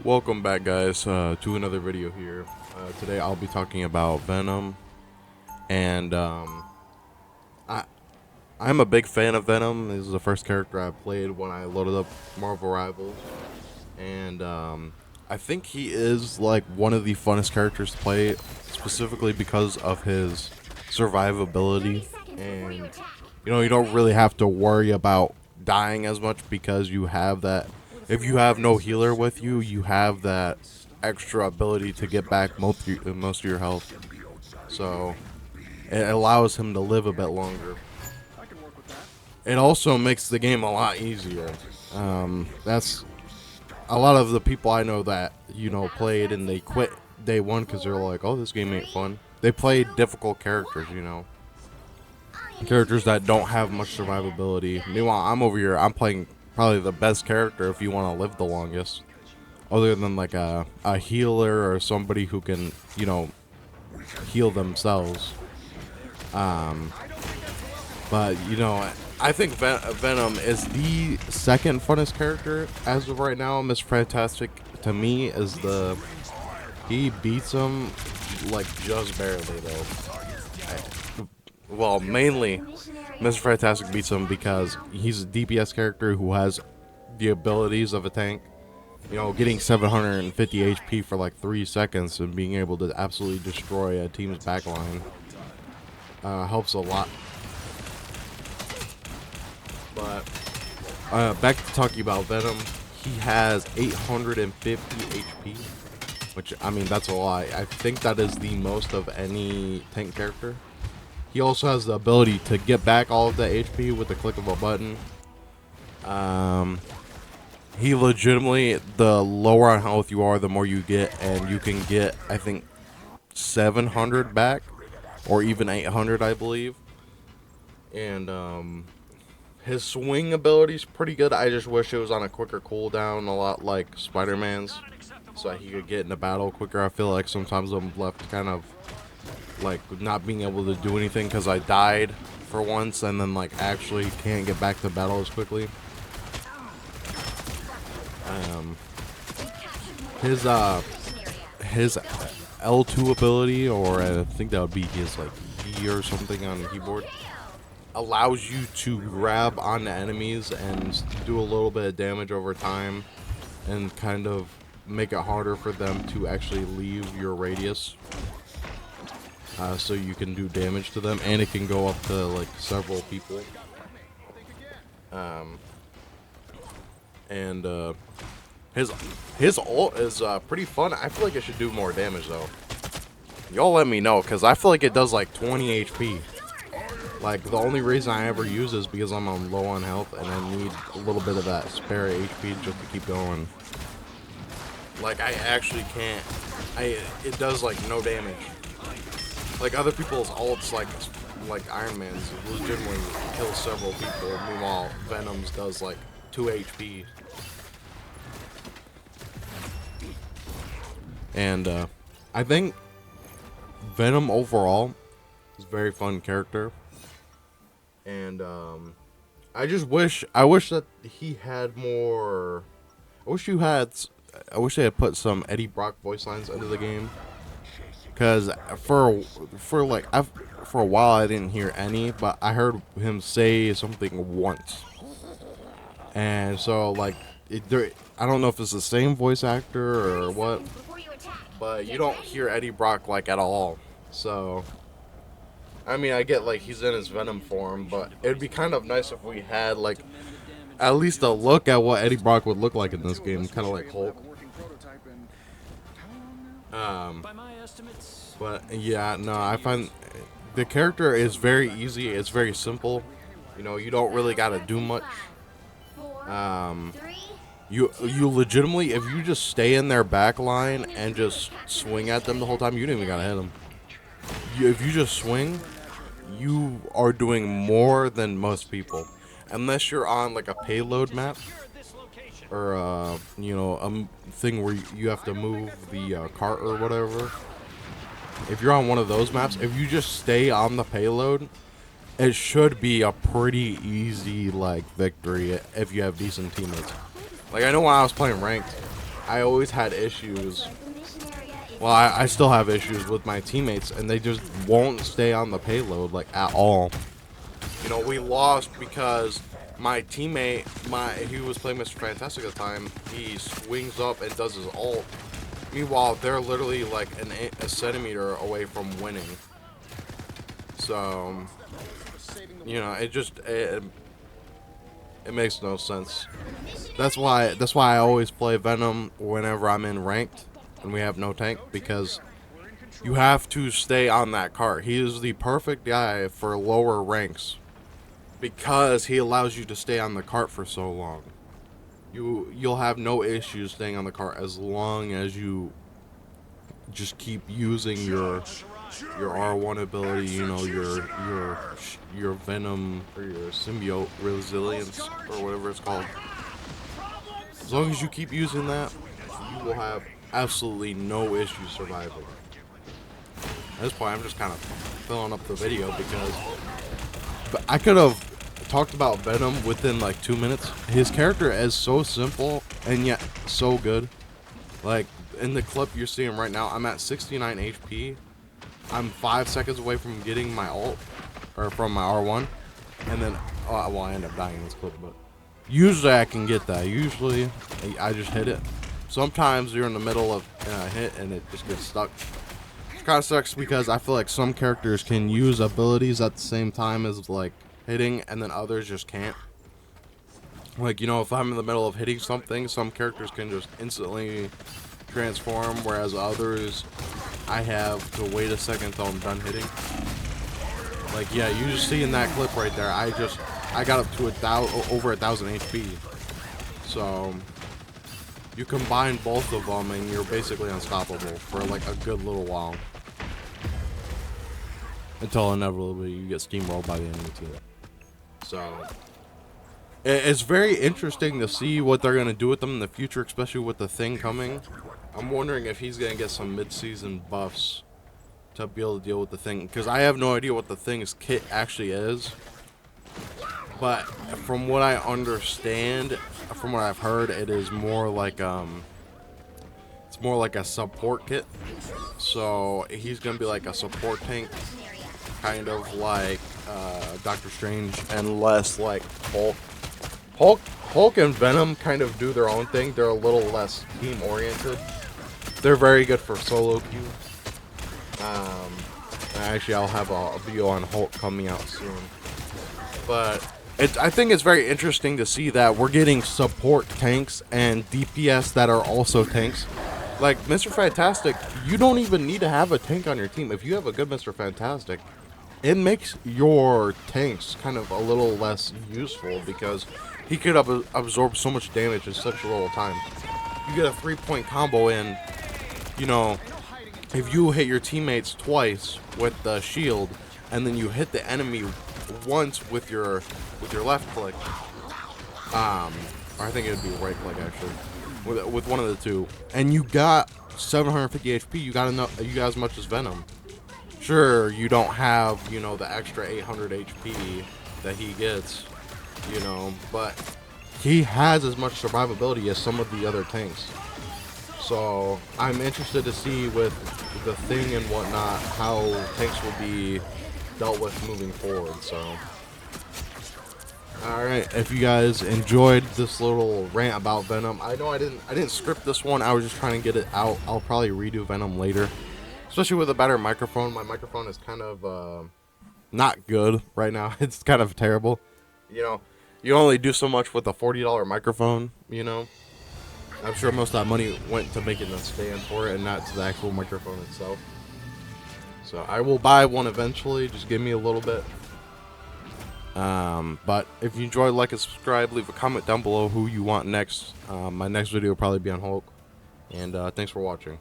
Welcome back, guys, to another video here. Today I'll be talking about Venom, and I I'm a big fan of Venom. This is the first character I played when I loaded up Marvel Rivals, and I think he is like one of the funnest characters to play, specifically because of his survivability, and you don't really have to worry about dying as much because you have that. If you have no healer with you, you have that extra ability to get back most of your health. So it allows him to live a bit longer. It also makes the game a lot easier. That's a lot of the people I know that played and they quit day one because they're like, "Oh, this game ain't fun." They play difficult characters, characters that don't have much survivability. Meanwhile, I'm over here. I'm playing probably the best character if you want to live the longest, other than like a healer or somebody who can heal themselves. But I think Venom is the second funnest character as of right now. Mr. Fantastic to me is he beats him like just barely though. Well, mainly Mr. Fantastic beats him because he's a DPS character who has the abilities of a tank. Getting 750 HP for like 3 seconds and being able to absolutely destroy a team's backline helps a lot. But back to talking about Venom, he has 850 HP, which, I mean, that's a lot. I think that is the most of any tank character. He also has the ability to get back all of the HP with the click of a button. He legitimately, the lower on health you are, the more you get, and you can get, I think, 700 back, or even 800, I believe. And his swing ability is pretty good. I just wish it was on a quicker cooldown, a lot like Spider-Man's, so he could get in a battle quicker. I feel like sometimes I'm left kind of like not being able to do anything because I died for once and then like actually can't get back to battle as quickly. His L2 ability, or I think that would be his like E or something on the keyboard, allows you to grab onto enemies and do a little bit of damage over time and kind of make it harder for them to actually leave your radius. So you can do damage to them, and it can go up to like several people. His ult is pretty fun. I feel like it should do more damage though. Y'all let me know, because I feel like it does like 20 HP. Like, the only reason I ever use it is because I'm on low on health and I need a little bit of that spare HP just to keep going. Like, I actually can't. It does like no damage. Like other people's ults, like Iron Man's, legitimately kill several people. Meanwhile, Venom's does like 2 HP. And I think Venom overall is a very fun character. And I wish that he had more. I wish they had put some Eddie Brock voice lines into the game. Cause for a while I didn't hear any, but I heard him say something once, and so like I don't know if it's the same voice actor or what, but you don't hear Eddie Brock like at all. So I mean, I get like he's in his Venom form, but it'd be kind of nice if we had like at least a look at what Eddie Brock would look like in this game, kind of like Hulk. But yeah, no, I find the character is very easy. It's very simple. You don't really gotta do much. You legitimately, if you just stay in their back line and just swing at them the whole time, you don't even gotta hit them. If you just swing, you are doing more than most people, unless you're on like a payload map or a thing where you have to move the cart or whatever. If you're on one of those maps, if you just stay on the payload, it should be a pretty easy like victory if you have decent teammates. Like, I know when I was playing ranked, I always had issues. Well, I still have issues with my teammates, and they just won't stay on the payload, like, at all. You know, we lost because my teammate, he was playing Mr. Fantastic at the time, he swings up and does his ult. Meanwhile, they're literally like a centimeter away from winning. So, you know, it makes no sense. That's why I always play Venom whenever I'm in ranked and we have no tank, because you have to stay on that cart. He is the perfect guy for lower ranks because he allows you to stay on the cart for so long. You'll have no issues staying on the cart as long as you just keep using your R1 ability, you know, your Venom or your symbiote resilience or whatever it's called. As long as you keep using that, you will have absolutely no issues surviving. At this point, I'm just kind of filling up the video because I could have talked about Venom within like 2 minutes. His character is so simple and yet so good. Like in the clip you're seeing right now, I'm at 69 HP. I'm 5 seconds away from getting my ult, or from my R1, and then well, I end up dying in this clip, but usually I can get that. Usually I just hit it. Sometimes you're in the middle of a hit and it just gets stuck. It kind of sucks because I feel like some characters can use abilities at the same time as like hitting, and then others just can't. Like, you know, if I'm in the middle of hitting something, some characters can just instantly transform, whereas others I have to wait a second until I'm done hitting. Like, yeah, you just see in that clip right there, I got up to over 1,000 HP. So you combine both of them and you're basically unstoppable for like a good little while, until inevitably you get steamrolled by the enemy team. So it's very interesting to see what they're going to do with them in the future, especially with the Thing coming. I'm wondering if he's going to get some mid-season buffs to be able to deal with the Thing, because I have no idea what the Thing's kit actually is. But from what I understand, from what I've heard, it is more like it's more like a support kit. So he's going to be like a support tank, kind of like Doctor Strange, and less like Hulk. Hulk and Venom kind of do their own thing. They're a little less team oriented. They're very good for solo queue. Actually, I'll have a video on Hulk coming out soon. But I think it's very interesting to see that we're getting support tanks and DPS that are also tanks. Like Mr. Fantastic, you don't even need to have a tank on your team. If you have a good Mr. Fantastic, it makes your tanks kind of a little less useful because he could absorb so much damage in such a little time. You get a 3-point combo in, you know, if you hit your teammates twice with the shield and then you hit the enemy once with your left click, or I think it would be right click actually, with one of the two, and you got 750 HP, you got as much as Venom. Sure, you don't have, you know, the extra 800 HP that he gets, you know, but he has as much survivability as some of the other tanks. So I'm interested to see with the Thing and whatnot how tanks will be dealt with moving forward. So alright, if you guys enjoyed this little rant about Venom, I know I didn't script this one, I was just trying to get it out. I'll probably redo Venom later, especially with a better microphone. My microphone is kind of not good right now. It's kind of terrible. You know, you only do so much with a $40 microphone, you know. I'm sure most of that money went to making the stand for it and not to the actual microphone itself. So I will buy one eventually, just give me a little bit. But if you enjoyed, like and subscribe, leave a comment down below who you want next. My next video will probably be on Hulk. And thanks for watching.